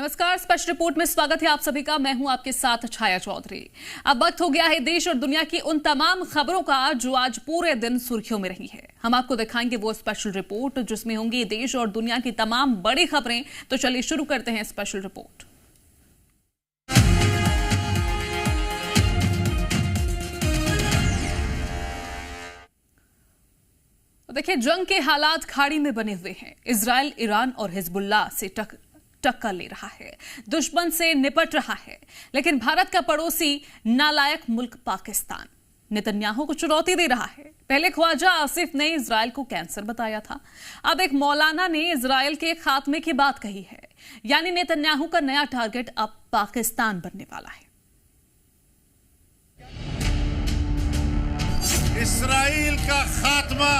नमस्कार, special report में स्वागत है आप सभी का। मैं हूं आपके साथ छाया चौधरी। अब वक्त हो गया है देश और दुनिया की उन तमाम खबरों का जो आज पूरे दिन सुर्खियों में रही है। हम आपको दिखाएंगे वो स्पेशल रिपोर्ट जिसमें होंगी देश और दुनिया की तमाम बड़ी खबरें। तो चलिए शुरू करते हैं स्पेशल रिपोर्ट। देखिए, जंग के हालात खाड़ी में बने हुए हैं। इजराइल ईरान और हिजबुल्लाह से टक्कर ले रहा है, दुश्मन से निपट रहा है। लेकिन भारत का पड़ोसी नालायक मुल्क पाकिस्तान नेतन्याहू को चुनौती दे रहा है। पहले ख्वाजा आसिफ ने इजराइल को कैंसर बताया था, अब एक मौलाना ने इजराइल के खात्मे की बात कही है। यानी नेतन्याहू का नया टारगेट अब पाकिस्तान बनने वाला है। इस्राइल का खात्मा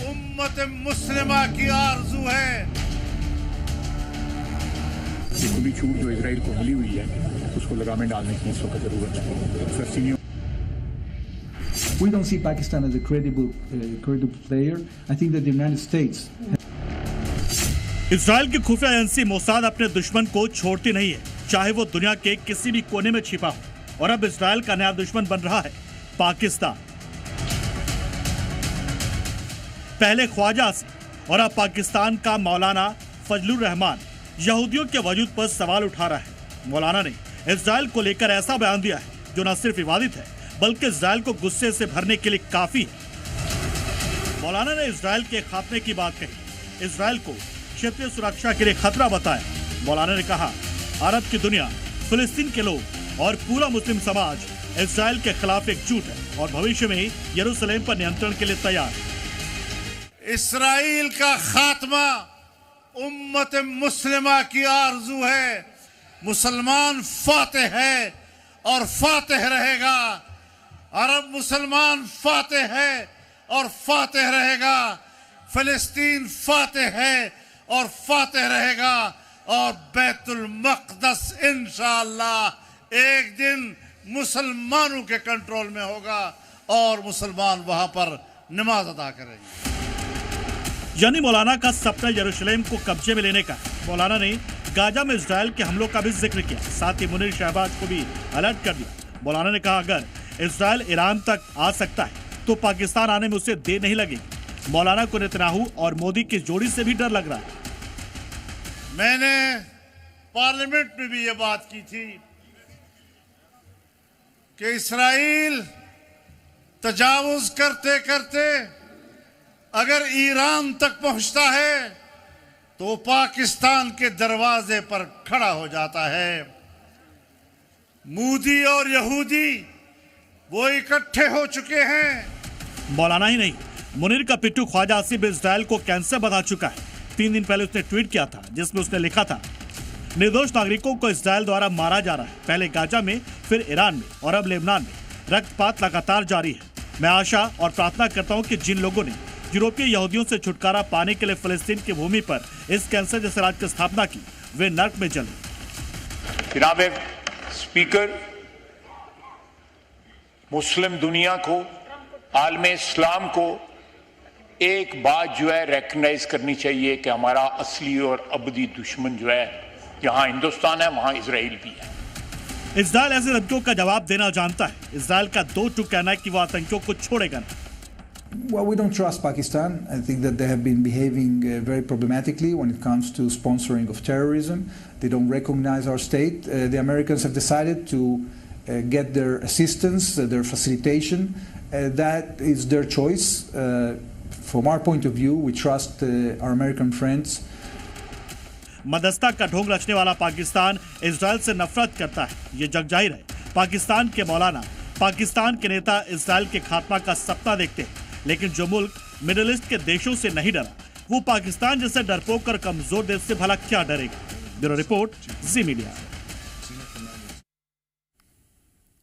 उम्मत मुस्लिमा की आरज़ू है। खुली छूट जो इजराइल को मिली हुई है उसको लगाम डालने की इस वक्त जरूरत है। We don't see Pakistan as a credible player. I think that the United States. Israel की खुफिया एजेंसी मोसाद अपने दुश्मन को छोड़ती नहीं है, चाहे वो दुनिया के किसी भी कोने में छिपा हो। और अब इजराइल का नया दुश्मन बन रहा है पाकिस्तान। पहले ख्वाजा आसिफ और अब पाकिस्तान का मौलाना फजलुर रहमान यहूदियों के वजूद पर सवाल उठा रहा है। मौलाना ने इजराइल को लेकर ऐसा बयान दिया है जो न सिर्फ विवादित है बल्कि इजराइल को गुस्से से भरने के लिए काफी है। मौलाना ने इजराइल के खात्मे की बात कही, इजराइल को क्षेत्रीय सुरक्षा के लिए खतरा बताया। मौलाना ने कहा, अरब की दुनिया, फिलिस्तीन के लोग और पूरा मुस्लिम समाज इजराइल के खिलाफ एकजुट है और भविष्य में यरूशलेम पर नियंत्रण के लिए तैयार है। इस्राइल का खात्मा उम्मत मुस्लिमा की आरज़ू है। मुसलमान फातेह है और फातेह रहेगा। अरब मुसलमान फातेह है और फातेह रहेगा। फिलिस्तीन फातेह है और फातेह रहेगा। और बैतुल मक़दस इंशाअल्लाह एक दिन मुसलमानों के कंट्रोल में होगा और मुसलमान वहां पर नमाज अदा करेंगे। यानी मौलाना का सपना यरूशलेम को कब्जे में लेने का। मौलाना ने गाजा में इजराइल के हमलों का भी जिक्र किया, साथ ही मुनीर शहबाज को भी अलर्ट कर दिया। मौलाना ने कहा, अगर इजराइल ईरान तक आ सकता है तो पाकिस्तान आने में उसे देर नहीं लगेगी। मौलाना को नेतन्याहू और मोदी की जोड़ी से भी डर लग रहा है। मैंने पार्लियामेंट में भी ये बात की थी कि इस्राइल तजावुज करते करते अगर ईरान तक पहुंचता है तो पाकिस्तान के दरवाजे पर खड़ा हो जाता है। मोदी और यहूदी वो इकट्ठे हो चुके हैं। मौलाना ही नहीं, मुनीर का पिट्टू ख्वाजा आसिफ इजराइल को कैंसर बता चुका है। 3 दिन पहले उसने ट्वीट किया था जिसमें उसने लिखा था, निर्दोष नागरिकों को इजराइल द्वारा मारा जा रहा है, पहले गाजा में, फिर ईरान में और अब लेबनान में। रक्तपात लगातार जारी है। मैं आशा और प्रार्थना करता हूँ कि जिन लोगों ने यूरोपीय यहूदियों से छुटकारा पाने के लिए फिलिस्तीन की भूमि पर इस कैंसर जैसे राज की स्थापना की, वे नर्क में जले। जनाब स्पीकर, मुस्लिम दुनिया को, आलमे इस्लाम को एक बात जो है रिकॉग्नाइज करनी चाहिए कि हमारा असली और अबदी दुश्मन जो है, जहां हिंदुस्तान है वहां इजराइल भी है। इजराइल ऐसे धमकियों का जवाब देना जानता है। इजराइल का 2 टूक कहना है कि वो आतंकियों को छोड़ेगा नहीं। Well, we don't trust Pakistan. I think that they have been behaving very problematically when it comes to sponsoring of terrorism. They don't recognize our state. The Americans have decided to get their assistance, their facilitation. That is their choice. From our point of view, we trust our American friends. मदस्ता का ढोंग रचने वाला Pakistan Israel से नफरत करता है, ये जग जाहिर है। पाकिस्तान के मौलाना, पाकिस्तान के नेता इजराइल के खात्मा का सपना देखते हैं, लेकिन जो मुल्क मिडिल ईस्ट के देशों से नहीं डरा, वो पाकिस्तान जैसे डरपोक और कमजोर देश से भला क्या डरेगा। ब्यूरो रिपोर्ट, जी मीडिया।